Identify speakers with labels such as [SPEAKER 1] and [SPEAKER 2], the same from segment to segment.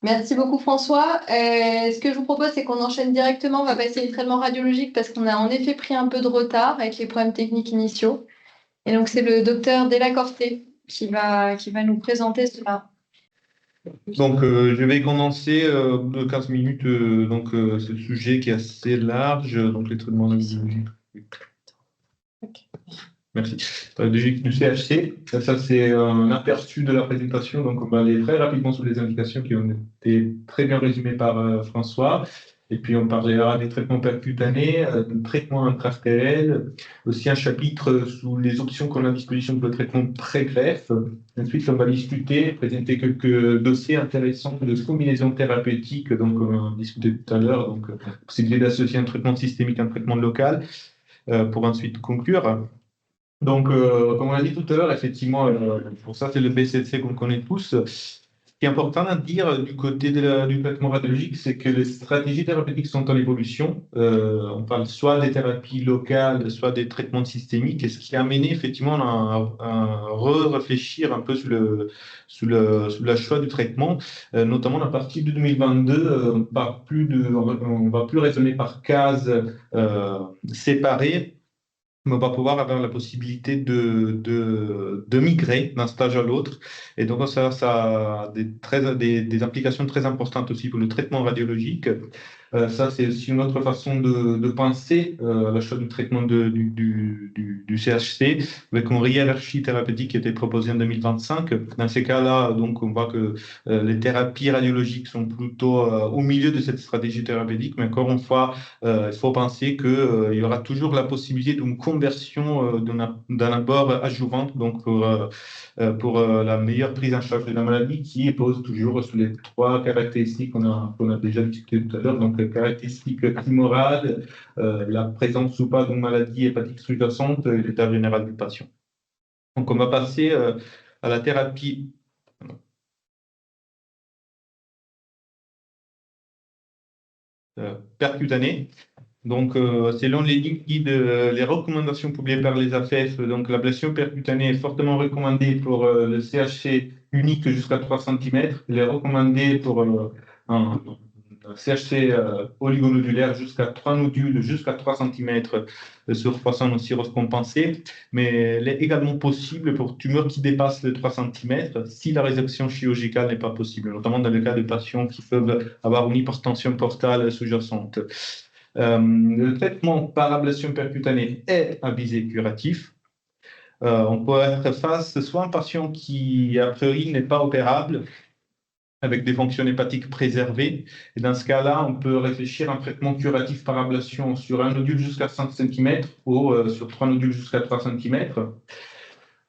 [SPEAKER 1] Merci beaucoup François. Ce que je vous propose, c'est qu'on enchaîne directement. On va passer les traitements radiologiques parce qu'on a en effet pris un peu de retard avec les problèmes techniques initiaux. Et donc, c'est le docteur Delacorte qui va nous présenter cela.
[SPEAKER 2] Donc, je vais condenser de 15 minutes ce sujet qui est assez large, donc les traitements radiologiques. Merci. Du CHC, ça c'est un aperçu de la présentation, donc on va aller très rapidement sur les indications qui ont été très bien résumées par François. Et puis on parlera des traitements percutanés, de traitements intra-artériels, aussi un chapitre sous les options qu'on a à disposition pour le traitement pré-greffe. Ensuite, on va discuter, présenter quelques dossiers intéressants de combinaisons thérapeutiques, donc on a discuté tout à l'heure, donc possibilité d'associer un traitement systémique à un traitement local, pour ensuite conclure. Donc, comme on l'a dit tout à l'heure, effectivement, pour ça, c'est le BCC qu'on connaît tous. Ce qui est important à dire du côté du traitement radiologique, c'est que les stratégies thérapeutiques sont en évolution. On parle soit des thérapies locales, soit des traitements systémiques, et ce qui a amené effectivement à réfléchir un peu sur le choix du traitement, notamment à partir de 2022, on va plus raisonner par cases séparées, mais on va pouvoir avoir la possibilité de migrer d'un stage à l'autre. Et donc, ça a des implications très importantes aussi pour le traitement radiologique. Ça, c'est aussi une autre façon de penser l'achat du traitement du CHC, avec une hiérarchie thérapeutique qui a été proposée en 2025. Dans ces cas-là, donc, on voit que les thérapies radiologiques sont plutôt au milieu de cette stratégie thérapeutique, mais encore une fois, il faut penser qu'il y aura toujours la possibilité d'une conversion d'un abord adjuvant, donc pour la meilleure prise en charge de la maladie, qui repose toujours sur les trois caractéristiques qu'on a déjà discuté tout à l'heure. Donc, les caractéristiques humorales, la présence ou pas d'une maladie hépatique sous-jacente et l'état général du patient. Donc, on va passer à la thérapie percutanée. Donc, selon les guides, les recommandations publiées par les AFF, donc l'ablation percutanée est fortement recommandée pour le CHC unique jusqu'à 3 cm. Elle est recommandée pour un CHC oligonodulaire jusqu'à 3 nodules, jusqu'à 3 cm sur 300 en cirrhose compensée. Mais elle est également possible pour tumeurs qui dépassent les 3 cm si la résection chirurgicale n'est pas possible, notamment dans le cas de patients qui peuvent avoir une hypertension portale sous-jacente. Le traitement par ablation percutanée est à visée curatif. On peut être face soit à un patient qui, a priori, n'est pas opérable, avec des fonctions hépatiques préservées. Et dans ce cas-là, on peut réfléchir à un traitement curatif par ablation sur un nodule jusqu'à 5 cm ou sur 3 nodules jusqu'à 3 cm.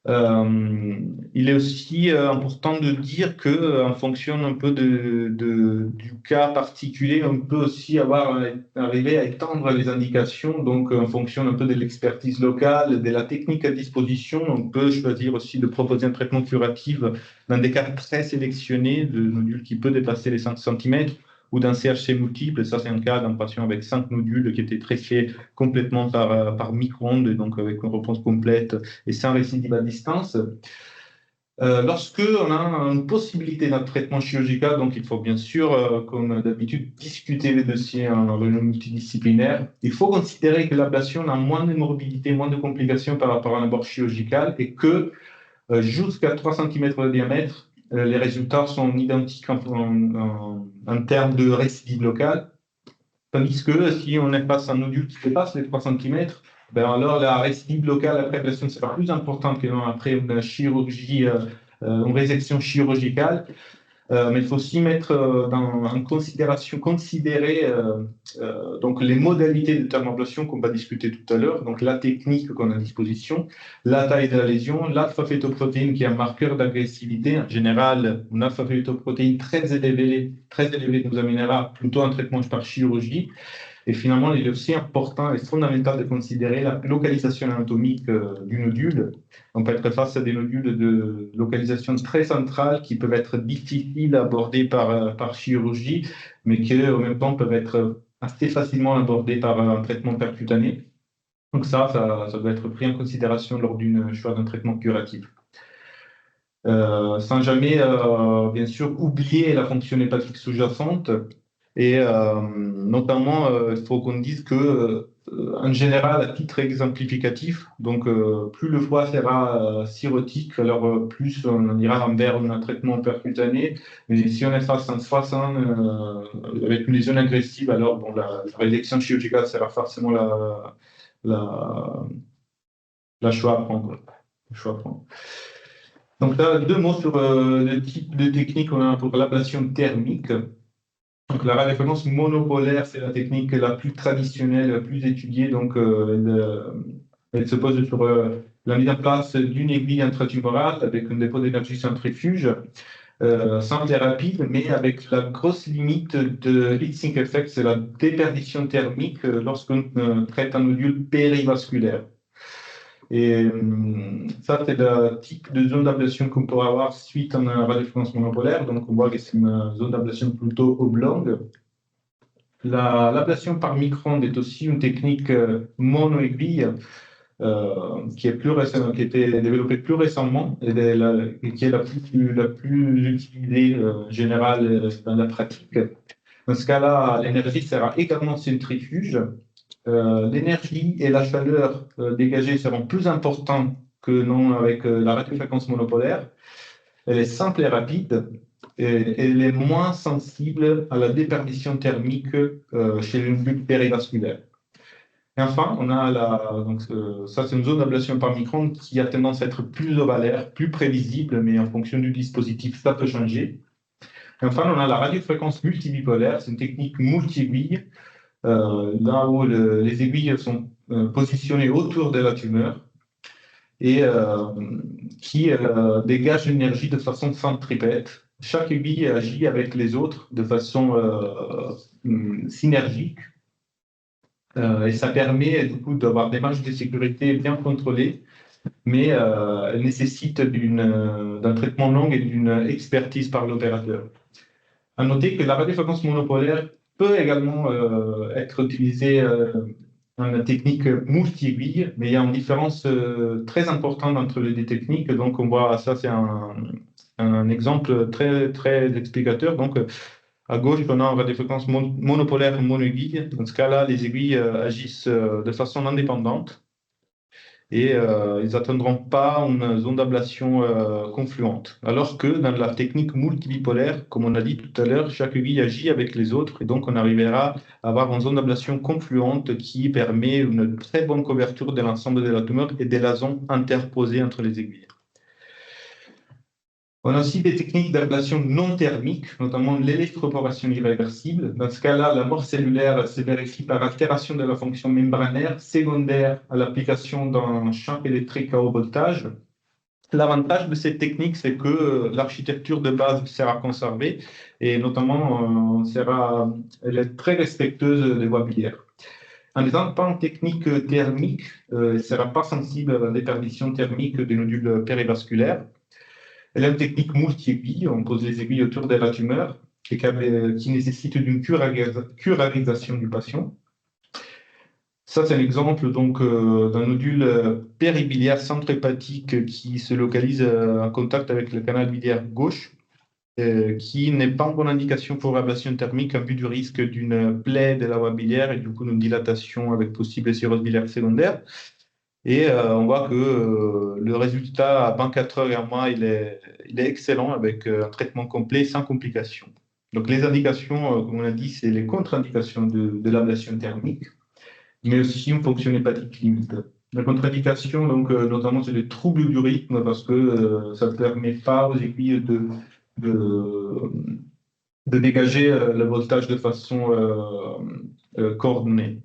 [SPEAKER 2] Il est aussi important de dire que, en fonction un peu du cas particulier, on peut aussi arriver à étendre les indications. Donc, en fonction un peu de l'expertise locale, de la technique à disposition, on peut choisir aussi de proposer un traitement curatif dans des cas très sélectionnés de nodules qui peut dépasser les 5 cm ou d'un CHC multiple. Ça, c'est un cas d'un patient avec 5 nodules qui était traité complètement par micro-ondes, donc avec une réponse complète et sans récidive à distance. Lorsque on a une possibilité d'un traitement chirurgical, donc il faut bien sûr, comme d'habitude, discuter les dossiers en réunion multidisciplinaire. Il faut considérer que l'ablation a moins de morbidité, moins de complications par rapport à un abord chirurgical et que jusqu'à 3 cm de diamètre, les résultats sont identiques en termes de récidive locale. Tandis que si on est face à un nodule qui dépasse les 3 cm, ben alors la récidive locale après ablation sera plus importante que après une chirurgie, une résection chirurgicale. Mais il faut aussi mettre en considération, considérer donc les modalités de thermoablation qu'on va discuter tout à l'heure, donc la technique qu'on a à disposition, la taille de la lésion, l'alpha-fétoprotéine qui est un marqueur d'agressivité. En général, une alpha-fétoprotéine très élevée nous amènera plutôt un traitement par chirurgie. Et finalement, il est aussi important et fondamental de considérer la localisation anatomique du nodule. On peut être face à des nodules de localisation très centrale qui peuvent être difficiles à aborder par chirurgie, mais qui en même temps peuvent être assez facilement abordés par un traitement percutané. Donc ça doit être pris en considération lors d'une choix d'un traitement curatif. sans jamais, bien sûr, oublier la fonction hépatique sous-jacente. Et notamment, il faut qu'on dise que, en général, à titre exemplificatif, donc plus le foie sera cirrhotique, alors plus on ira vers un traitement percutané. Mais si on est face à un foie sain avec une lésion agressive, alors bon, la résection chirurgicale sera forcément la, la choix à prendre. Le choix à prendre. Donc là, deux mots sur le type de technique qu'on a pour l'ablation thermique. Donc, la radiofréquence monopolaire, c'est la technique la plus traditionnelle, la plus étudiée. Donc, elle se pose sur la mise en place d'une aiguille intratumorale avec un dépôt d'énergie centrifuge, simple et rapide, mais avec la grosse limite de heat sink effect, c'est la déperdition thermique lorsqu'on traite un nodule périvasculaire. Et ça, c'est le type de zone d'ablation qu'on pourrait avoir suite à une radiofréquence monopolaire. Donc, on voit que c'est une zone d'ablation plutôt oblongue. L'ablation par micro-ondes est aussi une technique mono-aiguille qui est plus qui a été développée plus récemment et qui est la plus utilisée générale dans la pratique. Dans ce cas-là, l'énergie sera également centrifuge. L'énergie et la chaleur dégagées seront plus importantes que non avec la radiofréquence monopolaire. Elle est simple et rapide. Et elle est moins sensible à la déperdition thermique chez le bulbe périvasculaire. Et enfin, on a donc, ça, c'est une zone d'ablation par micro-ondes qui a tendance à être plus ovalaire, plus prévisible, mais en fonction du dispositif, ça peut changer. Et enfin, on a la radiofréquence multibipolaire, c'est une technique multi-aiguille, là où les aiguilles sont positionnées autour de la tumeur et qui dégage l'énergie de façon centripète. Chaque aiguille agit avec les autres de façon synergique et ça permet du coup d'avoir des marges de sécurité bien contrôlées, mais elle nécessite d'un traitement long et d'une expertise par l'opérateur. À noter que la radiofréquence monopolaire peut également être utilisée en technique multi-aiguille, mais il y a une différence très importante entre les deux techniques. Donc, on voit ça, c'est un exemple très, très explicateur. Donc, à gauche, on a une radiofréquence monopolaire mono-aiguille. Dans ce cas-là, les aiguilles agissent de façon indépendante et ils n'atteindront pas une zone d'ablation confluente. Alors que dans la technique multibipolaire, comme on a dit tout à l'heure, chaque aiguille agit avec les autres et donc on arrivera à avoir une zone d'ablation confluente qui permet une très bonne couverture de l'ensemble de la tumeur et des lasons interposés entre les aiguilles. On a aussi des techniques d'ablation non thermique, notamment l'électroporation irréversible. Dans ce cas-là, la mort cellulaire se vérifie par altération de la fonction membranaire secondaire à l'application d'un champ électrique à haut voltage. L'avantage de cette technique, c'est que l'architecture de base sera conservée et notamment elle est très respectueuse des voies biliaires. En étant pas en technique thermique, elle ne sera pas sensible à la déperdition thermique des nodules périvasculaires. Elle a une technique multi-aiguille, on pose les aiguilles autour de la tumeur qui nécessite une curarisation du patient. Ça, c'est un exemple donc d'un nodule péribiliaire centre-hépatique qui se localise en contact avec le canal biliaire gauche, qui n'est pas en bonne indication pour ablation thermique en vue du risque d'une plaie de la voie biliaire et du coup d'une dilatation avec possible cirrhose biliaire secondaire. Et on voit que le résultat à 24 heures et un mois, il est excellent avec un traitement complet sans complications. Donc les indications, comme on a dit, c'est les contre-indications de l'ablation thermique, mais aussi une fonction hépatique limite. La contre-indication, donc, notamment, c'est les troubles du rythme parce que ça ne permet pas aux aiguilles de dégager le voltage de façon coordonnée.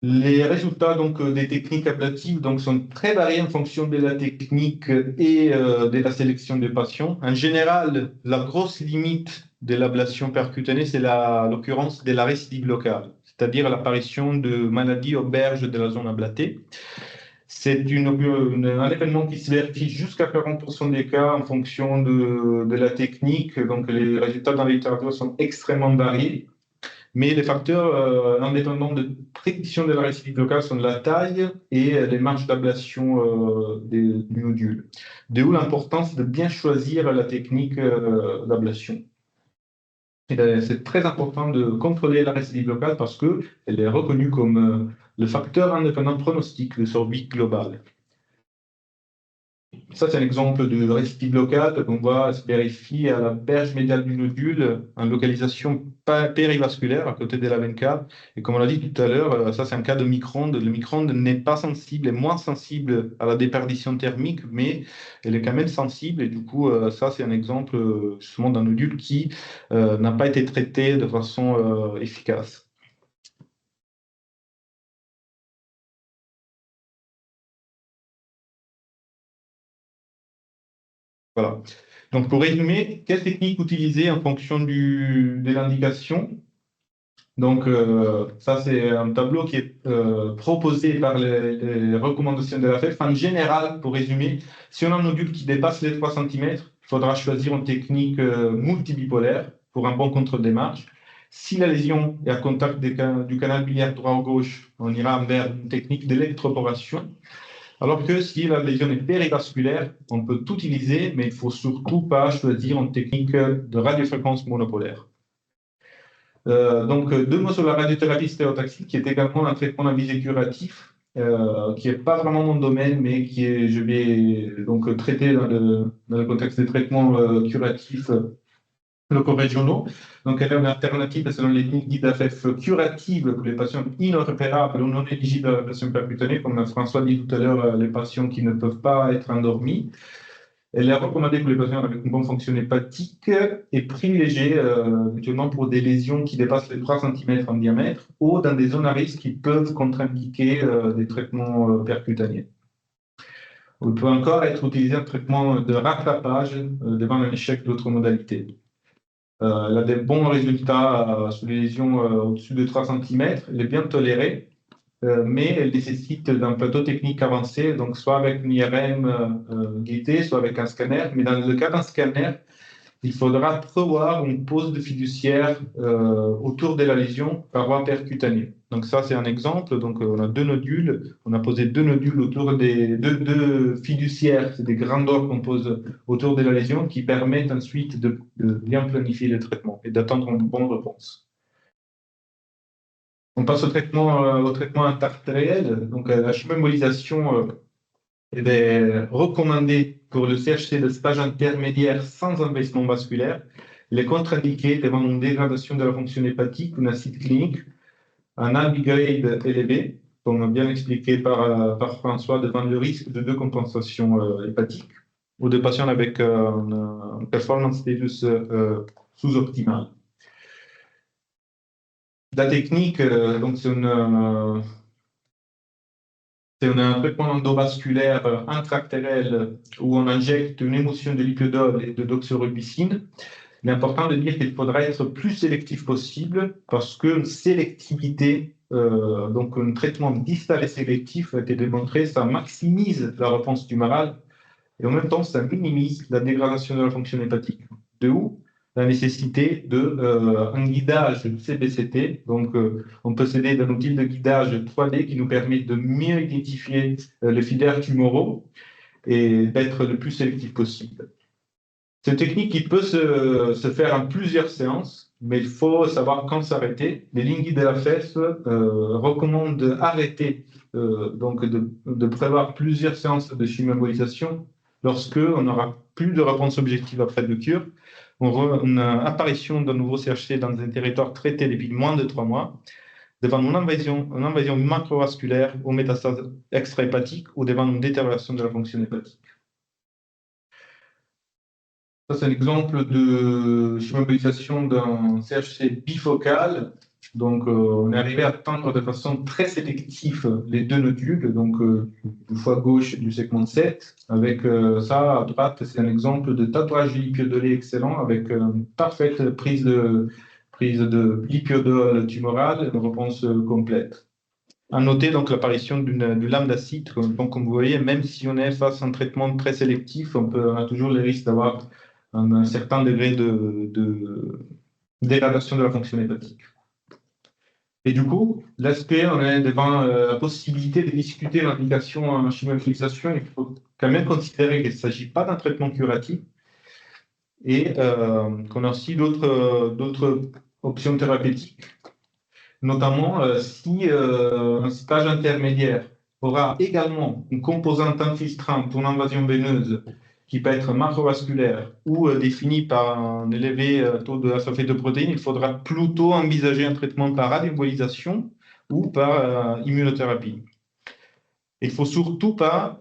[SPEAKER 2] Les résultats donc, des techniques ablatives donc, sont très variés en fonction de la technique et de la sélection des patients. En général, la grosse limite de l'ablation percutanée, c'est l'occurrence de la récidive locale, c'est-à-dire l'apparition de maladies auberges de la zone ablatée. C'est un événement qui se vérifie jusqu'à 40% des cas en fonction de la technique. Donc, les résultats dans les littératures sont extrêmement variés. Mais les facteurs indépendants de prédiction de la récidive locale sont la taille et les marges d'ablation du nodule. De où l'importance de bien choisir la technique d'ablation. C'est très important de contrôler la récidive locale parce qu'elle est reconnue comme le facteur indépendant pronostic de survie globale. Ça, c'est un exemple de récidive locale. On voit se vérifie à la berge médiale du nodule en localisation périvasculaire à côté de la veine cave. Et comme on l'a dit tout à l'heure, ça, c'est un cas de micro-ondes. Le micro-ondes n'est pas sensible, est moins sensible à la déperdition thermique, mais elle est quand même sensible. Et du coup, ça, c'est un exemple justement d'un nodule qui n'a pas été traité de façon efficace. Voilà. Donc, pour résumer, quelle technique utiliser en fonction de l'indication? Donc, ça, c'est un tableau qui est proposé par les recommandations de la FEF. En général, pour résumer, si on a un nodule qui dépasse les 3 cm, il faudra choisir une technique multibipolaire pour un bon contrôle des marges. Si la lésion est à contact du canal biliaire droit ou gauche, on ira vers une technique d'électroporation. Alors que si la lésion est périvasculaire, on peut tout utiliser, mais il ne faut surtout pas choisir une technique de radiofréquence monopolaire. Donc, deux mots sur la radiothérapie stéréotaxique, qui est également un traitement à visée curatif, qui n'est pas vraiment mon domaine, mais je vais donc traiter dans le contexte des traitements curatifs locaux-régionaux. Donc, elle est une alternative selon les guides d'AFF curatives pour les patients inopérables ou non éligibles à la pression percutanée, comme François dit tout à l'heure, les patients qui ne peuvent pas être endormis. Elle est recommandée pour les patients avec une bonne fonction hépatique et privilégiée éventuellement pour des lésions qui dépassent les 3 cm en diamètre ou dans des zones à risque qui peuvent contre-indiquer des traitements percutanés. Il peut encore être utilisé un traitement de rattrapage devant un échec d'autres modalités. Elle a des bons résultats sur les lésions au-dessus de 3 cm. Elle est bien tolérée. Mais elle nécessite un plateau technique avancé, donc soit avec une IRM guidée, soit avec un scanner. Mais dans le cas d'un scanner, il faudra prévoir une pose de fiduciaire autour de la lésion par voie percutanée. Donc ça, c'est un exemple. Donc on a 2 nodules. On a posé 2 nodules autour des deux fiduciaires. C'est des grandeurs qu'on pose autour de la lésion qui permettent ensuite de bien planifier le traitement et d'attendre une bonne réponse. On passe au traitement interartériel. Donc, la chimioembolisation est recommandée pour le CHC de stage intermédiaire sans envahissement vasculaire. Il est contre-indiqué devant une dégradation de la fonction hépatique, une acide clinique, un AB-grade élevé, comme bien expliqué par François, devant le risque de décompensation hépatique ou de patients avec un performance status sous-optimal. La technique, donc c'est un traitement endovasculaire intra-artériel où on injecte une émotion de lipiodol et de doxorubicine. Il est important de dire qu'il faudra être plus sélectif possible parce qu'une sélectivité, donc un traitement distal et sélectif a été démontré, ça maximise la réponse tumorale et en même temps ça minimise la dégradation de la fonction hépatique. De où la nécessité d'un guidage CBCT. Donc, on peut s'aider d'un outil de guidage 3D qui nous permet de mieux identifier les filaires tumoraux et d'être le plus sélectif possible. C'est une technique qui peut se faire en plusieurs séances, mais il faut savoir quand s'arrêter. Les lignes guides de la FEF recommandent d'arrêter, donc de prévoir plusieurs séances de chimioembolisation lorsque on n'aura plus de réponse objective après de cure. On voit une apparition d'un nouveau CHC dans un territoire traité depuis moins de 3 mois, devant une invasion macrovasculaire ou métastase extra-hépatique ou devant une détérioration de la fonction hépatique. Ça, c'est un exemple de chimioembolisation d'un CHC bifocal. Donc, on est arrivé à atteindre de façon très sélective les 2 nodules, donc du foie gauche et du segment 7. Avec ça, à droite, c'est un exemple de tatouage lipiodolé excellent avec une parfaite prise de lipiodol tumoral, une réponse complète. À noter donc l'apparition d'une lame d'acide. Donc, comme vous voyez, même si on est face à un traitement très sélectif, on a toujours le risque d'avoir un certain degré de dégradation de la fonction hépatique. Et du coup, l'aspect, on est devant la possibilité de discuter l'application en chimiophysician. Il faut quand même considérer qu'il ne s'agit pas d'un traitement curatif et qu'on a aussi d'autres options thérapeutiques, notamment si un stage intermédiaire aura également une composante infiltrante pour l'invasion veineuse qui peut être macrovasculaire ou définie par un élevé taux de alpha de protéines, il faudra plutôt envisager un traitement par radioembolisation ou par immunothérapie. Il ne faut surtout pas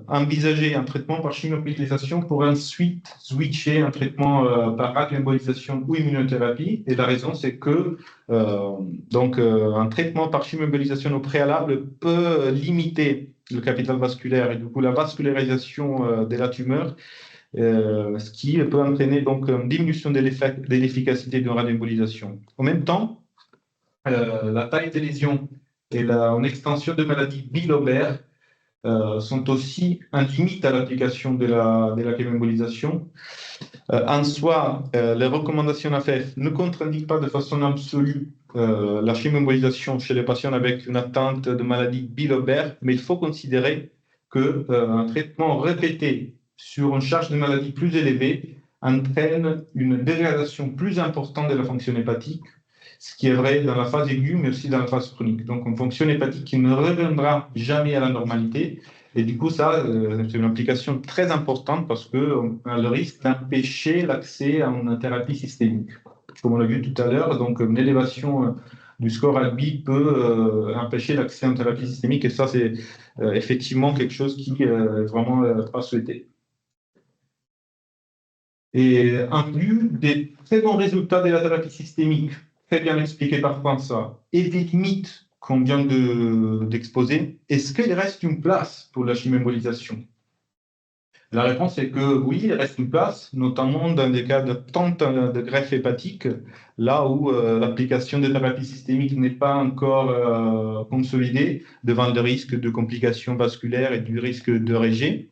[SPEAKER 2] envisager un traitement par chimiopilisation pour ensuite switcher un traitement par radioembolisation ou immunothérapie. Et la raison, c'est que un traitement par chimioembolisation au préalable peut limiter le capital vasculaire et du coup la vascularisation de la tumeur, ce qui peut entraîner donc une diminution de l'efficacité d'une radioembolisation. En même temps, la taille des lésions et en extension de maladies bilobères sont aussi en limite à l'application de la chémoembolisation. En soi, les recommandations AFF ne contre-indiquent pas de façon absolue la chémoembolisation chez les patients avec une atteinte de maladie bilobère, mais il faut considérer qu'un traitement répété sur une charge de maladie plus élevée entraîne une dégradation plus importante de la fonction hépatique, ce qui est vrai dans la phase aiguë, mais aussi dans la phase chronique. Donc, une fonction hépatique qui ne reviendra jamais à la normalité. Et du coup, ça, c'est une implication très importante parce qu'on a le risque d'empêcher l'accès à une thérapie systémique. Comme on l'a vu tout à l'heure, donc une élévation du score ALBI peut empêcher l'accès à une thérapie systémique. Et ça, c'est effectivement quelque chose qui est vraiment pas souhaité. Et en vue des très bons résultats de la thérapie systémique, très bien expliqué par François, et des limites qu'on vient d'exposer, est-ce qu'il reste une place pour la chimioembolisation? La réponse est que oui, il reste une place, notamment dans des cas d'attente de greffe hépatique, là où l'application de thérapie systémique n'est pas encore consolidée devant le risque de complications vasculaires et du risque de rejet.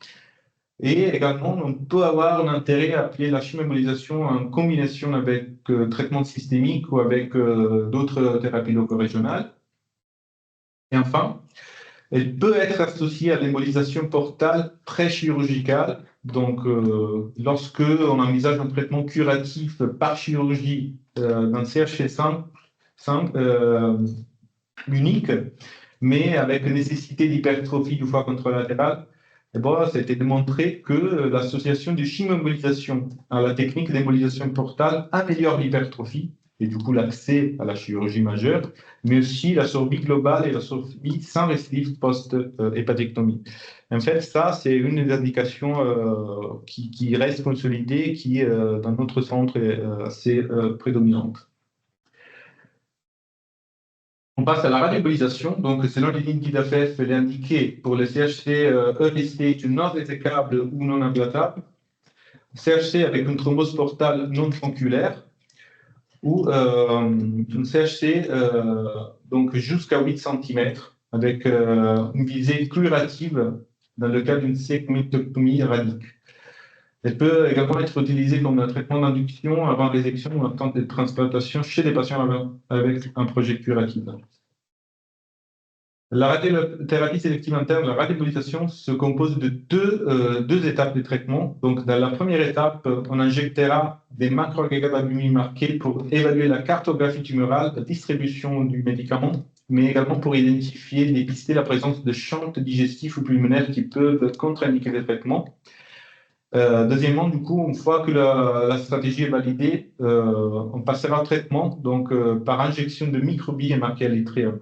[SPEAKER 2] Et également, on peut avoir un intérêt à appliquer la chimioembolisation en combinaison avec traitement systémique ou avec d'autres thérapies loco-régionales. Et enfin, elle peut être associée à l'embolisation portale pré-chirurgicale. Donc, lorsque on envisage un traitement curatif par chirurgie d'un CHC simple, unique, mais avec nécessité d'hypertrophie du foie contralatéral, et bon, ça a été démontré que l'association de chimioembolisation à la technique d'embolisation portale améliore l'hypertrophie et du coup l'accès à la chirurgie majeure, mais aussi la survie globale et la survie sans récidive post-hépatectomie. En fait, ça, c'est une des indications qui reste consolidée, qui, dans notre centre, est assez prédominante. On passe à la radioembolisation. Donc, selon les lignes d'AFF, elle est indiquée pour les CHC early stage non résécable ou non implantable, CHC avec une thrombose portale non tronculaire ou une CHC donc jusqu'à 8 cm avec une visée curative dans le cas d'une segmentectomie radique. Elle peut également être utilisée comme un traitement d'induction avant résection ou en temps de transplantation chez des patients avec un projet curatif. La radiothérapie sélective interne, la radioembolisation, se compose de deux étapes de traitement. Donc, dans la première étape, on injectera des macroagrégats d'albumine marqués pour évaluer la cartographie tumorale, la distribution du médicament, mais également pour identifier et dépister la présence de chantes digestifs ou pulmonaires qui peuvent contre-indiquer le traitement. Deuxièmement, du coup, une fois que la stratégie est validée, on passera au traitement donc, par injection de microbilles marqués à l'yttrium.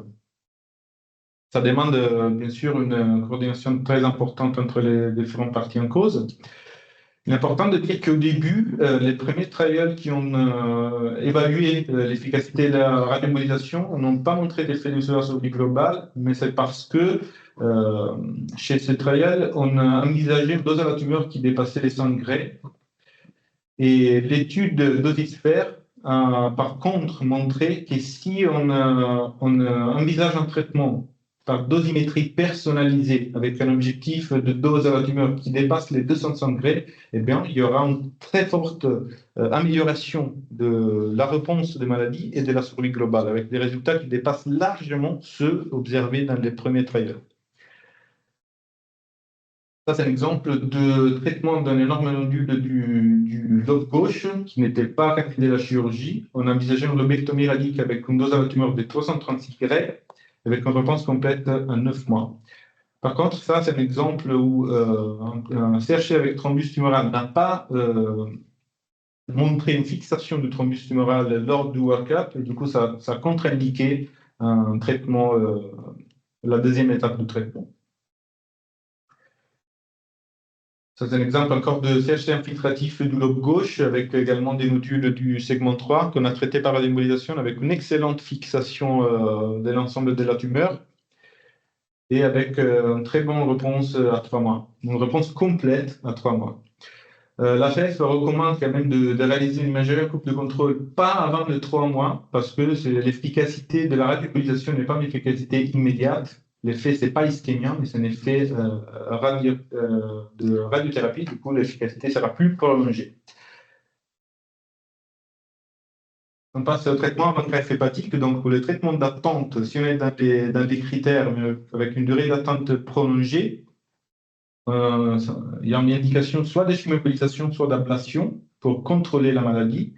[SPEAKER 2] Ça demande bien sûr une coordination très importante entre les différentes parties en cause. Il est important de dire qu'au début, les premiers trials qui ont évalué l'efficacité de la radioembolisation n'ont pas montré d'effet sur la survie globale, mais c'est parce que chez ces trials, on a envisagé une dose à la tumeur qui dépassait les 100 degrés. Et l'étude d'Osisphère a par contre montré que si on envisage un traitement par dosimétrie personnalisée, avec un objectif de dose à la tumeur qui dépasse les 200 degrés, eh bien, il y aura une très forte amélioration de la réponse des maladies et de la survie globale, avec des résultats qui dépassent largement ceux observés dans les premiers trials. Ça, c'est un exemple de traitement d'un énorme nodule du lobe gauche qui n'était pas candidat à la chirurgie. On a envisagé une lobectomie radique avec une dose à la tumeur de 336 gray, avec une réponse complète en 9 mois. Par contre, ça, c'est un exemple où un CHC avec thrombus tumoral n'a pas montré une fixation du thrombus tumoral lors du workup, et du coup, ça a contre-indiqué un traitement, la deuxième étape de traitement. Ça, c'est un exemple encore de CHC infiltratif du lobe gauche, avec également des nodules du segment 3 qu'on a traité par la démobilisation avec une excellente fixation de l'ensemble de la tumeur et avec une très bonne réponse à 3 mois, une réponse complète à 3 mois. La FEF recommande quand même de réaliser une majeure coupe de contrôle pas avant les 3 mois, parce que l'efficacité de la radiomobilisation n'est pas une efficacité immédiate. L'effet, ce n'est pas ischémien, mais c'est un effet de radiothérapie. Du coup, l'efficacité sera plus prolongée. On passe au traitement avant greffe hépatique. Donc, pour le traitement d'attente, si on est dans des critères avec une durée d'attente prolongée, il y a une indication soit d'immobilisation, soit d'ablation pour contrôler la maladie.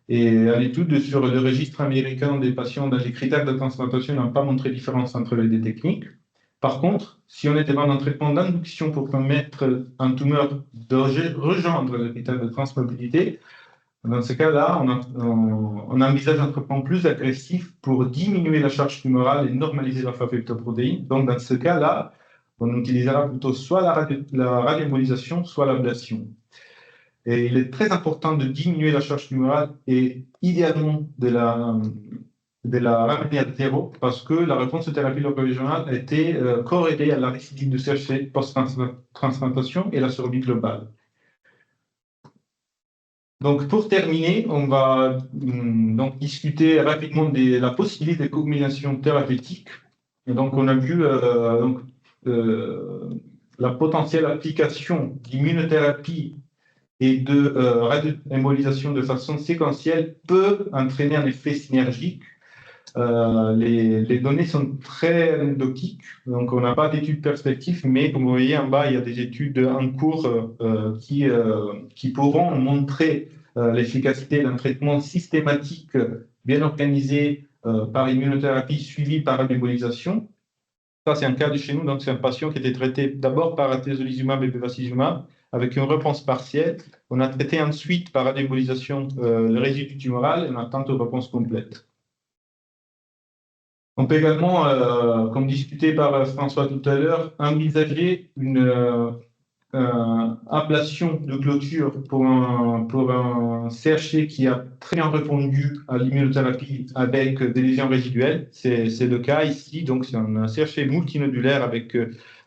[SPEAKER 2] Et à l'étude sur le registre américain des patients dans les critères de transplantation n'a pas montré différence entre les deux techniques. Par contre, si on était dans un traitement d'induction pour permettre à un tumeur de rejoindre le critère de transplantabilité, dans ce cas-là, on envisage un traitement plus agressif pour diminuer la charge tumorale et normaliser la factoprotéine. Donc, dans ce cas-là, on utilisera plutôt soit la radioembolisation, soit l'ablation. Et il est très important de diminuer la charge tumorale et idéalement de la ramener à zéro parce que la réponse de thérapie locale-régionale a été corrélée à la récidive de CHC post-transplantation et la survie globale. Donc, pour terminer, on va donc discuter rapidement de la possibilité de combination thérapeutique. Et donc, on a vu la potentielle application d'immunothérapie et de radioembolisation de façon séquentielle peut entraîner un effet synergique. Les données sont très anecdotiques, donc on n'a pas d'études perspectives, mais comme vous voyez en bas, il y a des études en cours qui pourront montrer l'efficacité d'un traitement systématique, bien organisé par immunothérapie suivi par radioembolisation. Ça, c'est un cas de chez nous, donc c'est un patient qui était traité d'abord par atezolizumab et bevacizumab avec une réponse partielle. On a traité ensuite par radioembolisation le résidu tumoral et on attend une réponse complète. On peut également, comme discuté par François tout à l'heure, envisager une ablation de clôture pour un CHC qui a très bien répondu à l'immunothérapie avec des lésions résiduelles. C'est le cas ici, donc c'est un CHC multinodulaire avec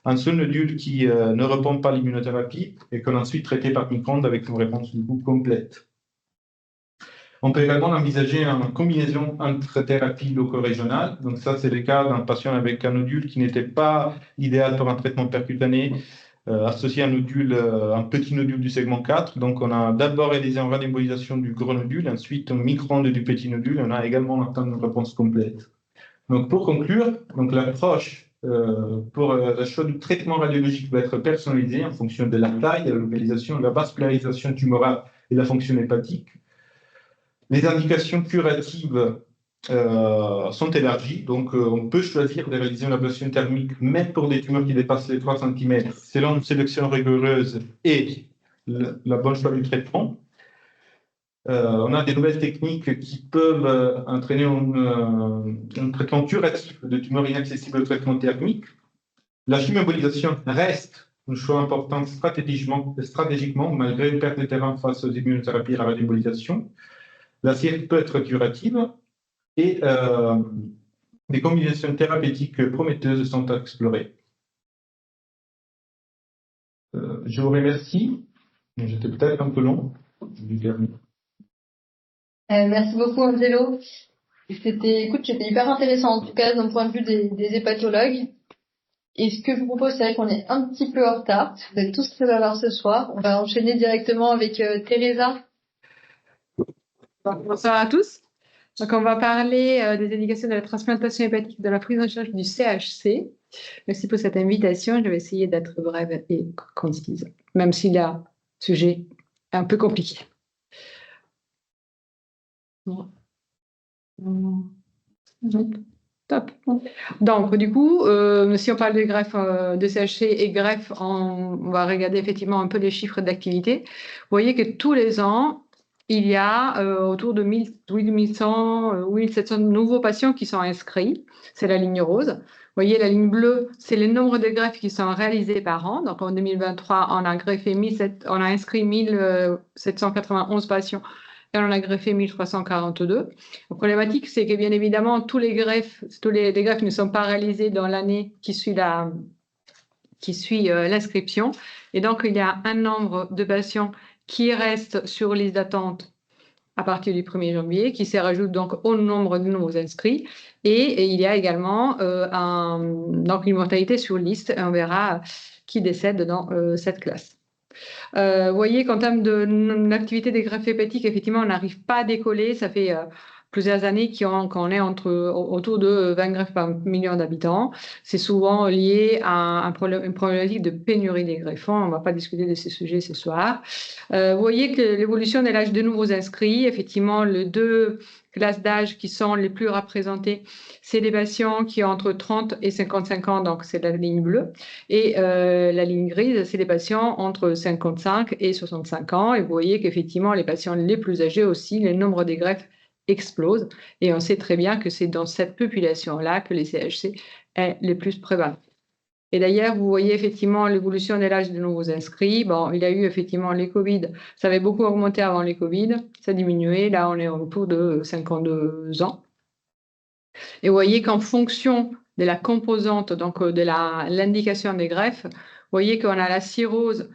[SPEAKER 2] un seul nodule qui ne répond pas à l'immunothérapie et qu'on a ensuite traité par micro-ondes avec une réponse du coup complète. On peut également envisager une combinaison entre thérapie loco-régionale. Donc ça, c'est le cas d'un patient avec un nodule qui n'était pas idéal pour un traitement percutané, associé à un petit nodule du segment 4. Donc on a d'abord réalisé une radioembolisation du gros nodule, ensuite un micro-ondes du petit nodule. On a également atteint une réponse complète. Donc pour conclure, l'approche pour le choix du traitement radiologique va être personnalisée en fonction de la taille, de la localisation, de la vascularisation tumorale et de la fonction hépatique. Les indications curatives sont élargies, donc on peut choisir de réaliser une ablation thermique même pour des tumeurs qui dépassent les 3 cm selon une sélection rigoureuse et la bonne choix du traitement. On a des nouvelles techniques qui peuvent entraîner un traitement curatif de tumeurs inaccessibles au traitement thermique. La chimioembolisation reste un choix important stratégiquement malgré une perte de terrain face aux immunothérapies et à la radioembolisation. La CIR peut être curative et des combinaisons thérapeutiques prometteuses sont à explorer. Je vous remercie. J'étais peut-être un peu long.
[SPEAKER 1] Merci beaucoup, Angelo. C'était hyper intéressant, en tout cas, d'un point de vue des hépatologues. Et ce que je vous propose, c'est vrai qu'on est un petit peu en retard. Vous êtes tous très bavards ce soir. On va enchaîner directement avec Teresa.
[SPEAKER 3] Bonsoir à tous. Donc, on va parler des indications de la transplantation hépatique, de la prise en charge du CHC. Merci pour cette invitation. Je vais essayer d'être brève et concise, même si le sujet est un peu compliqué. Top. Donc, du coup, si on parle de greffe de CHC et greffe, on va regarder effectivement un peu les chiffres d'activité. Vous voyez que tous les ans, il y a autour de 1100 ou 1700 nouveaux patients qui sont inscrits. C'est la ligne rose. Vous voyez, la ligne bleue, c'est le nombre de greffes qui sont réalisées par an. Donc, en 2023, on a inscrit 1791 patients et on en a greffé 1342. La problématique, c'est que bien évidemment, tous les greffes ne sont pas réalisés dans l'année qui suit l'inscription. Et donc, il y a un nombre de patients qui restent sur liste d'attente à partir du 1er janvier, qui se rajoute donc au nombre de nouveaux inscrits. Et il y a également donc une mortalité sur liste. On verra qui décède dans cette classe. Vous voyez qu'en termes d'activité des greffes hépatiques, effectivement, on n'arrive pas à décoller. Ça fait plusieurs années qu'on est autour de 20 greffes par million d'habitants. C'est souvent lié à une problématique de pénurie des greffons. On ne va pas discuter de ces sujets ce soir. Vous voyez que l'évolution de l'âge de nouveaux inscrits, effectivement, les deux classes d'âge qui sont les plus représentées, c'est des patients qui ont entre 30 et 55 ans, donc c'est la ligne bleue. Et la ligne grise, c'est les patients entre 55 et 65 ans. Et vous voyez qu'effectivement, les patients les plus âgés aussi, le nombre des greffes explose. Et on sait très bien que c'est dans cette population-là que les CHC est le plus prévalent. Et d'ailleurs, vous voyez effectivement l'évolution de l'âge de nouveaux inscrits. Bon, il y a eu effectivement les Covid. Ça avait beaucoup augmenté avant les Covid. Ça a diminué. Là, on est autour de 52 ans. Et vous voyez qu'en fonction de la composante, donc de l'indication des greffes, vous voyez qu'on a la cirrhose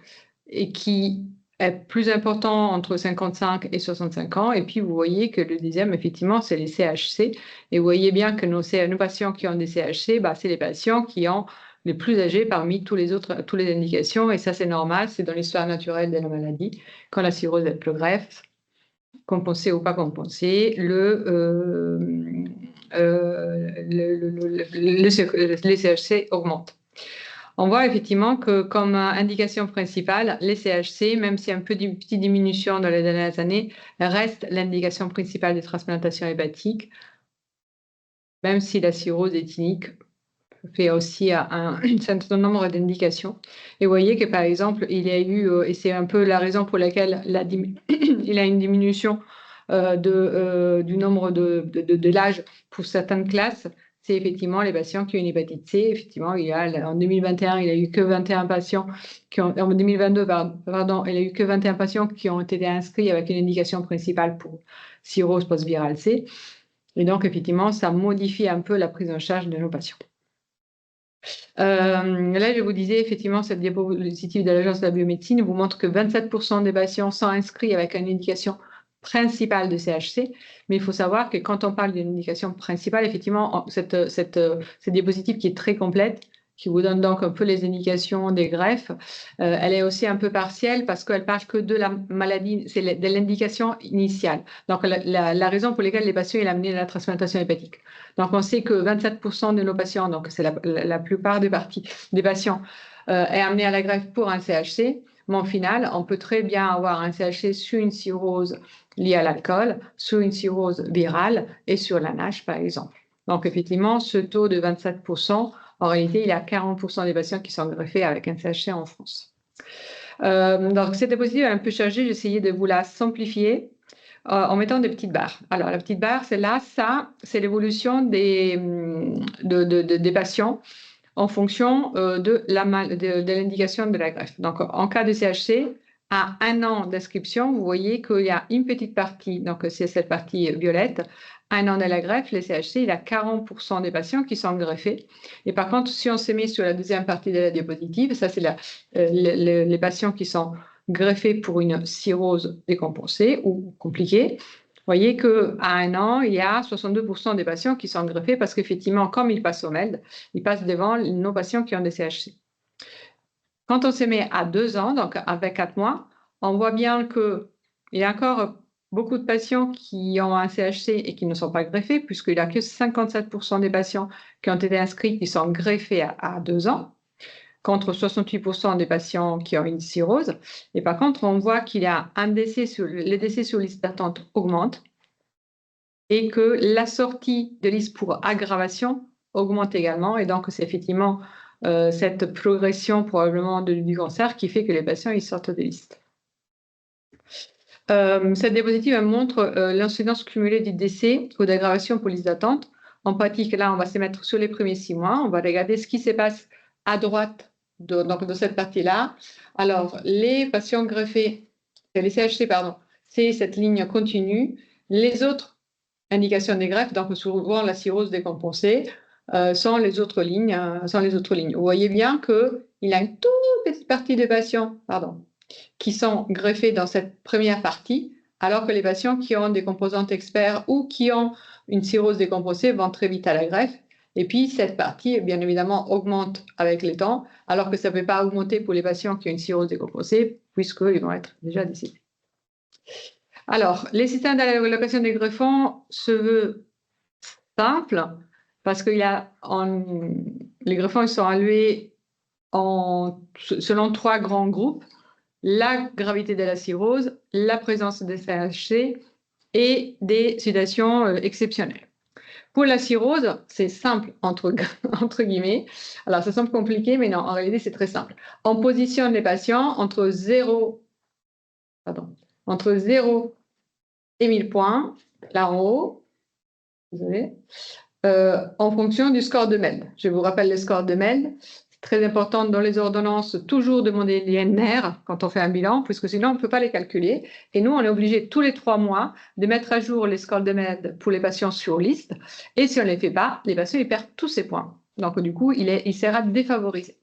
[SPEAKER 3] et qui est plus important entre 55 et 65 ans. Et puis, vous voyez que le deuxième, effectivement, c'est les CHC. Et vous voyez bien que nos patients qui ont des CHC, c'est les patients qui ont les plus âgés parmi toutes les indications. Et ça, c'est normal, c'est dans l'histoire naturelle de la maladie. Quand la cirrhose est plus greffe, compensée ou pas compensée, les CHC augmentent. On voit effectivement que comme indication principale, les CHC, même s'il y a un peu de petite diminution dans les dernières années, reste l'indication principale des transplantations hépatiques, même si la cirrhose éthinique fait aussi un certain nombre d'indications. Et vous voyez que par exemple, il y a eu, et c'est un peu la raison pour laquelle il y a une diminution du nombre de l'âge pour certaines classes, c'est effectivement les patients qui ont une hépatite C. Effectivement, en 2021, il n'y a eu que 21 patients en 2022, pardon, il n'y a eu que 21 patients qui ont été inscrits avec une indication principale pour cirrhose post-virale C. Et donc, effectivement, ça modifie un peu la prise en charge de nos patients. Là, je vous disais, effectivement, cette diapositive de l'Agence de la biomédecine vous montre que 27% des patients sont inscrits avec une indication principale de CHC, mais il faut savoir que quand on parle d'une indication principale, effectivement, cette diapositive qui est très complète, qui vous donne donc un peu les indications des greffes, elle est aussi un peu partielle parce qu'elle parle que de la maladie, c'est de l'indication initiale. Donc, la raison pour laquelle les patients sont amenés à la transplantation hépatique. Donc, on sait que 27% de nos patients, donc c'est la plupart des patients, est amené à la greffe pour un CHC. Mais au final, on peut très bien avoir un CHC sur une cirrhose liée à l'alcool, sur une cirrhose virale et sur la NASH, par exemple. Donc, effectivement, ce taux de 27%, en réalité, il y a 40% des patients qui sont greffés avec un CHC en France. Donc, cette diapositive est un peu chargée. J'ai essayé de vous la simplifier en mettant des petites barres. Alors, la petite barre, c'est là, ça, c'est l'évolution des patients en fonction de l'indication de la greffe. Donc, en cas de CHC, à 1 an d'inscription, vous voyez qu'il y a une petite partie, donc c'est cette partie violette, 1 an de la greffe, les CHC, il y a 40% des patients qui sont greffés. Et par contre, si on se met sur la deuxième partie de la diapositive, ça c'est les patients qui sont greffés pour une cirrhose décompensée ou compliquée, voyez qu'à 1 an, il y a 62% des patients qui sont greffés parce qu'effectivement, comme ils passent au MELD, ils passent devant nos patients qui ont des CHC. Quand on se met à 2 ans, donc avec 4 mois, on voit bien qu'il y a encore beaucoup de patients qui ont un CHC et qui ne sont pas greffés, puisqu'il n'y a que 57% des patients qui ont été inscrits qui sont greffés à 2 ans, contre 68% des patients qui ont une cirrhose. Et par contre, on voit qu'il y a les décès sur liste d'attente augmentent et que la sortie de liste pour aggravation augmente également. Et donc, c'est effectivement cette progression probablement du cancer qui fait que les patients ils sortent des listes. Cette diapositive montre l'incidence cumulée du décès ou d'aggravation pour liste d'attente. En pratique, là, on va se mettre sur les premiers 6 mois. On va regarder ce qui se passe à droite de cette partie-là. Alors, les patients greffés, les CHC, pardon, c'est cette ligne continue. Les autres indications des greffes, donc souvent la cirrhose décompensée, sont les autres lignes. Vous voyez bien qu'il y a une toute petite partie des patients qui sont greffés dans cette première partie, alors que les patients qui ont des composantes experts ou qui ont une cirrhose décompensée vont très vite à la greffe. Et puis, cette partie, bien évidemment, augmente avec le temps, alors que ça ne peut pas augmenter pour les patients qui ont une cirrhose décompensée, puisqu'ils vont être déjà décédés. Alors, les systèmes d'allocation des greffons se veut simple, parce que les greffons ils sont alloués selon 3 grands groupes: la gravité de la cirrhose, la présence des CHC et des situations exceptionnelles. Pour la cirrhose, c'est simple, entre guillemets. Alors, ça semble compliqué, mais non, en réalité, c'est très simple. On positionne les patients entre 0 et 1000 points, là en haut, désolé, en fonction du score de MELD. Je vous rappelle le score de MELD. C'est très important dans les ordonnances, toujours demander l'INR quand on fait un bilan, puisque sinon on ne peut pas les calculer. Et nous, on est obligé tous les 3 mois de mettre à jour les scores de MELD pour les patients sur liste. Et si on ne les fait pas, les patients ils perdent tous ces points. Donc du coup, il sera défavorisé.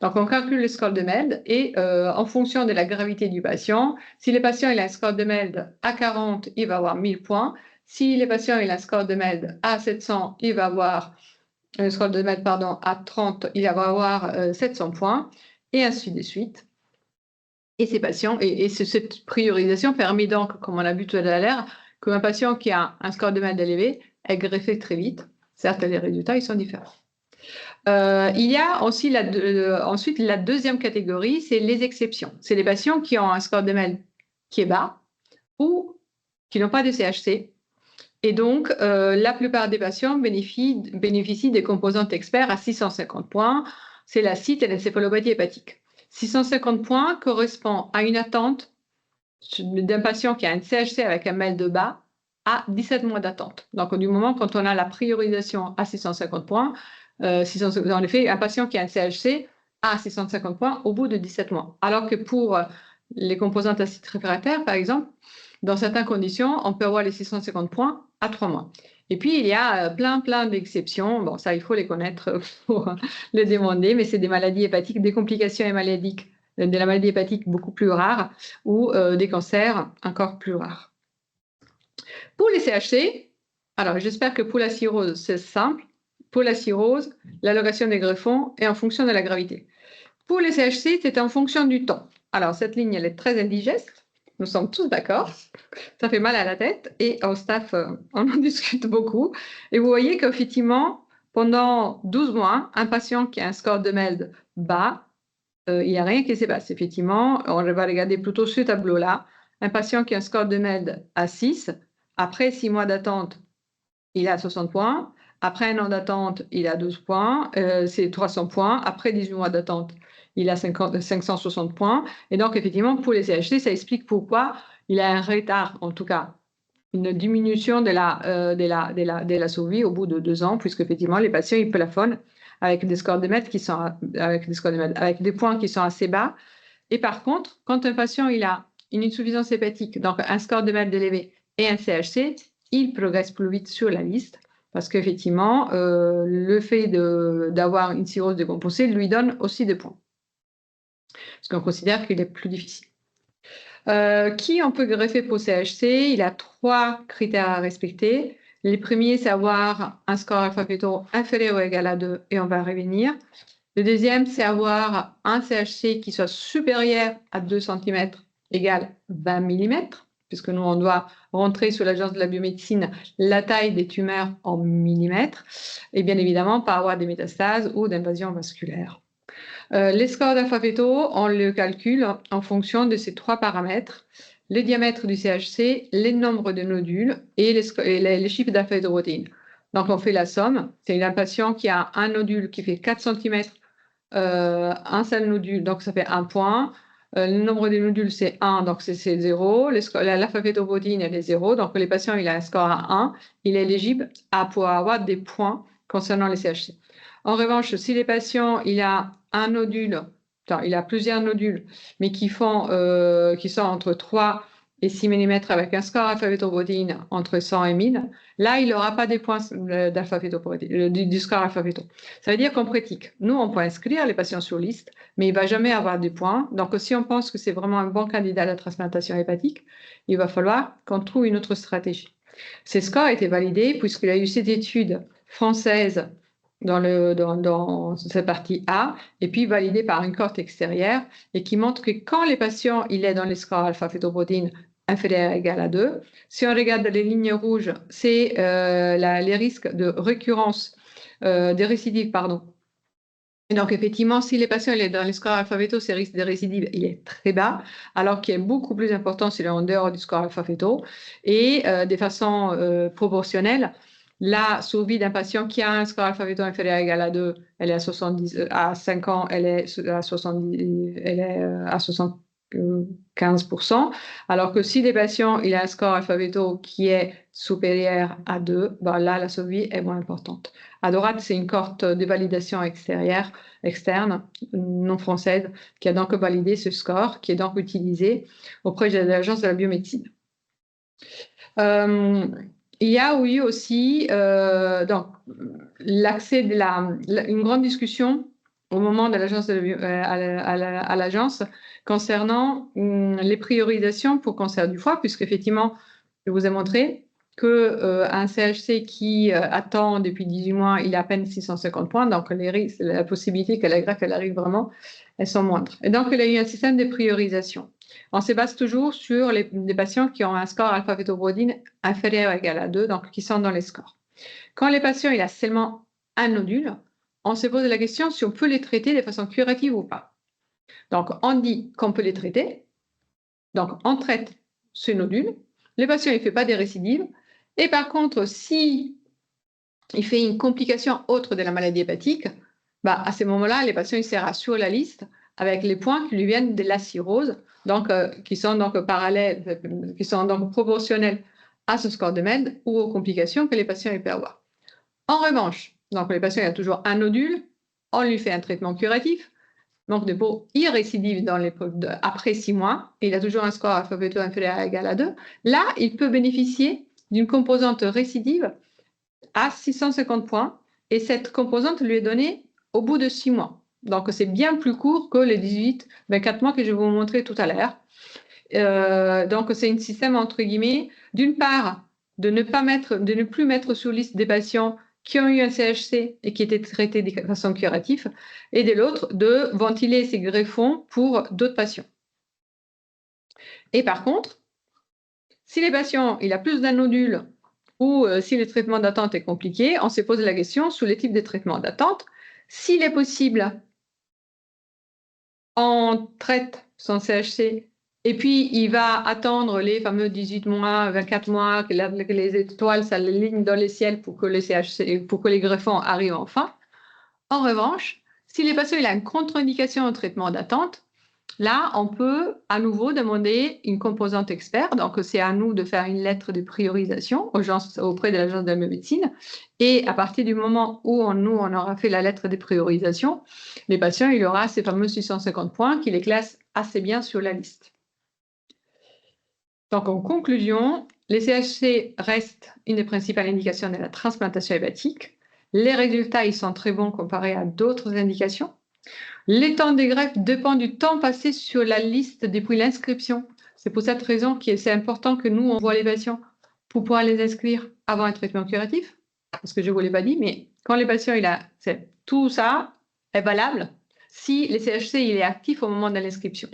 [SPEAKER 3] Donc on calcule le score de MELD et en fonction de la gravité du patient, si le patient il a un score de MELD à 40, il va avoir 1000 points. Si le patient il a un score de MELD à 700, il va avoir un score de MELD à 30, il va avoir 700 points, et ainsi de suite. Et ces patients, et cette priorisation permet donc, comme on a vu tout à l'heure, qu'un patient qui a un score de MELD élevé est greffé très vite. Certes, les résultats ils sont différents. Il y a aussi ensuite la deuxième catégorie, c'est les exceptions. C'est les patients qui ont un score de MELD qui est bas ou qui n'ont pas de CHC. Et donc, la plupart des patients bénéficient des composantes experts à 650 points. C'est la CIT et l'encéphalopathie hépatique. 650 points correspond à une attente d'un patient qui a un CHC avec un MELD bas à 17 mois d'attente. Donc, du moment quand on a la priorisation à 650 points, en effet, un patient qui a un CHC a 650 points au bout de 17 mois. Alors que pour les composantes acides réfractaires, par exemple, dans certaines conditions, on peut avoir les 650 points à 3 mois. Et puis, il y a plein d'exceptions. Bon, ça, il faut les connaître pour les demander, mais c'est des maladies hépatiques, des complications hématolytiques, de la maladie hépatique beaucoup plus rares ou des cancers encore plus rares. Pour les CHC, alors j'espère que pour la cirrhose, c'est simple. Pour la cirrhose, l'allocation des greffons est en fonction de la gravité. Pour les CHC, c'est en fonction du temps. Alors, cette ligne, elle est très indigeste. Nous sommes tous d'accord. Ça fait mal à la tête. Et au staff, on en discute beaucoup. Et vous voyez qu'effectivement, pendant 12 mois, un patient qui a un score de MELD bas, il n'y a rien qui se passe. Effectivement, on va regarder plutôt ce tableau-là. Un patient qui a un score de MELD à 6, après 6 mois d'attente, il a 60 points. Après 1 an d'attente, il a 12 points. C'est 300 points. Après 18 mois d'attente, il a 560 points. Et donc, effectivement, pour les CHC, ça explique pourquoi il a un retard, en tout cas, une diminution de la survie au bout de 2 ans, puisque effectivement, les patients, ils plafonnent avec des scores de MELD avec des points qui sont assez bas. Et par contre, quand un patient il a une insuffisance hépatique, donc un score de MELD élevé et un CHC, il progresse plus vite sur la liste. Parce qu'effectivement, le fait d'avoir une cirrhose décompensée lui donne aussi des points. Parce qu'on considère qu'il est plus difficile. Qui on peut greffer pour CHC? Il a 3 critères à respecter. Les premiers, c'est avoir un score alpha-feto inférieur ou égal à 2, et on va revenir. Le deuxième, c'est avoir un CHC qui soit supérieur à 2 cm, égal 20 mm, puisque nous, on doit rentrer sur l'Agence de la biomédecine la taille des tumeurs en millimètres, et bien évidemment, pas avoir des métastases ou d'invasion vasculaire. Les scores d'alpha-feto, on le calcule en fonction de ces 3 paramètres: le diamètre du CHC, les nombres de nodules et les chiffres d'alpha-fétoprotéines. Donc, on fait la somme. C'est un patient qui a un nodule qui fait 4 cm, un seul nodule, donc ça fait 1 point. Le nombre de nodules, c'est 1, donc c'est 0. L'alpha-fétoprotéine, elle est 0. Donc, les patients, il a un score à 1. Il est éligible à pouvoir avoir des points concernant les CHC. En revanche, si les patients, il a un nodule, il a plusieurs nodules, mais qui sont entre 3 et 6 mm avec un score alpha-fétoprotéine entre 100 et 1000, là, il n'aura pas des points d'alpha-fétoprotéine, du score alpha-féto. Ça veut dire qu'on pratique. Nous, on peut inscrire les patients sur liste, mais il ne va jamais avoir des points. Donc, si on pense que c'est vraiment un bon candidat à la transplantation hépatique, il va falloir qu'on trouve une autre stratégie. Ces scores étaient validés puisqu'il y a eu cette étude française dans cette partie A, et puis validée par une cohorte extérieure, et qui montre que quand les patients, il est dans les scores alpha-fétoprotéines inférieurs ou égal à 2, si on regarde les lignes rouges, c'est les risques de récurrence, de récidive, pardon. Et donc, effectivement, si les patients sont dans les scores alpha-féto, ce risque de récidive, il est très bas, alors qu'il est beaucoup plus important s'il est en dehors du score alpha-féto. Et de façon proportionnelle, la survie d'un patient qui a un score alpha-féto inférieur ou égal à 2, elle est à 5 ans, elle est à 75%, alors que si les patients, il a un score alpha-féto qui est supérieur à 2, ben là, la survie est moins importante. À droite, c'est une cohorte de validation externe, non française, qui a donc validé ce score, qui est donc utilisé auprès de l'Agence de la biomédecine. Il y a eu aussi donc, l'accès une grande discussion au moment de l'agence à l'agence concernant les priorisations pour cancer du foie, puisqu'effectivement, je vous ai montré qu'un CHC qui attend depuis 18 mois, il a à peine 650 points, donc la possibilité que la greffe elle arrive vraiment, elles sont moindres. Et donc, il y a eu un système de priorisation. On se base toujours sur les patients qui ont un score alpha-fétoprotéine inférieur ou égal à 2, donc qui sont dans les scores. Quand les patients il a seulement un nodule, on se pose la question si on peut les traiter de façon curative ou pas. Donc, on dit qu'on peut les traiter. Donc, on traite ce nodule. Le patient ne fait pas des récidives. Et par contre, si il fait une complication autre de la maladie hépatique, bah, à ce moment-là, les patients il sera sur la liste avec les points qui lui viennent de la cirrhose, donc, qui sont donc parallèles, qui sont donc proportionnels à ce score de MED ou aux complications que les patients peuvent avoir. En revanche, donc les patients il y a toujours un nodule, on lui fait un traitement curatif, donc de peau irrécidive après 6 mois, et il a toujours un score alpha-féto inférieur ou égal à 2. Là, il peut bénéficier d'une composante récidive à 650 points, et cette composante lui est donnée au bout de 6 mois. Donc, c'est bien plus court que les 18-24 mois que je vais vous montrer tout à l'heure. Donc, c'est un système, entre guillemets, d'une part, de ne plus mettre sur liste des patients qui ont eu un CHC et qui étaient traités de façon curative, et de l'autre, de ventiler ces greffons pour d'autres patients. Et par contre, si les patients, il a plus d'un nodule, ou si le traitement d'attente est compliqué, on se pose la question sur les types de traitements d'attente. S'il est possible, on traite son CHC et puis il va attendre les fameux 18 mois, 24 mois, que les étoiles s'alignent dans les ciels pour que les greffons arrivent enfin. En revanche, si les patients il a une contre-indication au traitement d'attente, là, on peut à nouveau demander une composante expert. Donc, c'est à nous de faire une lettre de priorisation auprès de l'Agence de la biomédecine. Et à partir du moment où on aura fait la lettre de priorisation, les patients, il y aura ces fameux 650 points qui les classent assez bien sur la liste. Donc, en conclusion, les CHC restent une des principales indications de la transplantation hépatique. Les résultats, ils sont très bons comparés à d'autres indications. Les temps de greffe dépendent du temps passé sur la liste depuis l'inscription. C'est pour cette raison que c'est important que nous, on voit les patients pour pouvoir les inscrire avant un traitement curatif. Parce que je ne vous l'ai pas dit, mais quand les patients, tout ça est valable si le CHC il est actif au moment de l'inscription.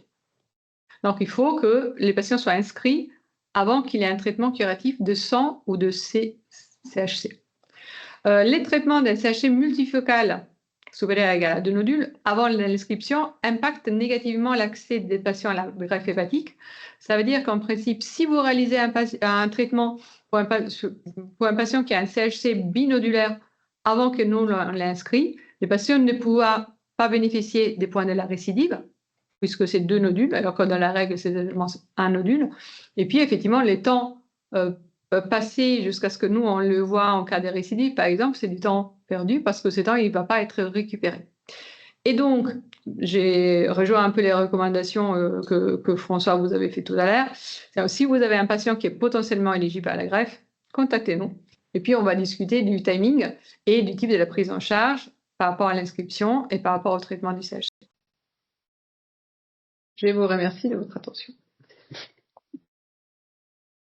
[SPEAKER 3] Donc, il faut que les patients soient inscrits avant qu'il y ait un traitement curatif de sang ou de CHC. Les traitements d'un CHC multifocal supérieur à égal à 2 nodules avant l'inscription impactent négativement l'accès des patients à la greffe hépatique. Ça veut dire qu'en principe, si vous réalisez un traitement pour un patient qui a un CHC binodulaire avant que nous l'inscrivons, les patients ne pourront pas bénéficier des points de la récidive, puisque c'est 2 nodules, alors que dans la règle, c'est un nodule. Et puis, effectivement, les temps passés jusqu'à ce que nous, on le voit en cas de récidive, par exemple, c'est du temps perdu parce que ce temps, il ne va pas être récupéré. Et donc, j'ai rejoint un peu les recommandations que François vous avez fait tout à l'heure. Si vous avez un patient qui est potentiellement éligible à la greffe, contactez-nous. Et puis, on va discuter du timing et du type de la prise en charge par rapport à l'inscription et par rapport au traitement du CHC. Je vous remercie de votre attention.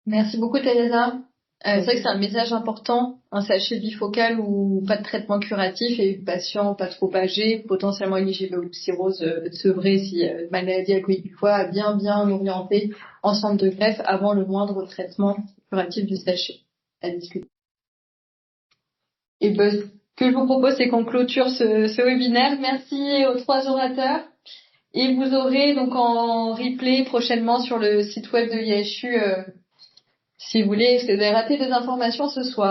[SPEAKER 1] Merci beaucoup, Teresa. C'est vrai que c'est un message important, un CHC bifocal ou pas de traitement curatif et patient pas trop âgé, potentiellement éligible aux cirrhose sevrée si maladie alcoolique du foie, bien orienté en centre de greffe avant le moindre traitement curatif du CHC à discuter. Et ce que je vous propose, c'est qu'on clôture ce webinaire. Merci aux 3 orateurs. Et vous aurez donc en replay prochainement sur le site web de l'IHU si vous voulez, parce que vous avez raté des informations ce soir.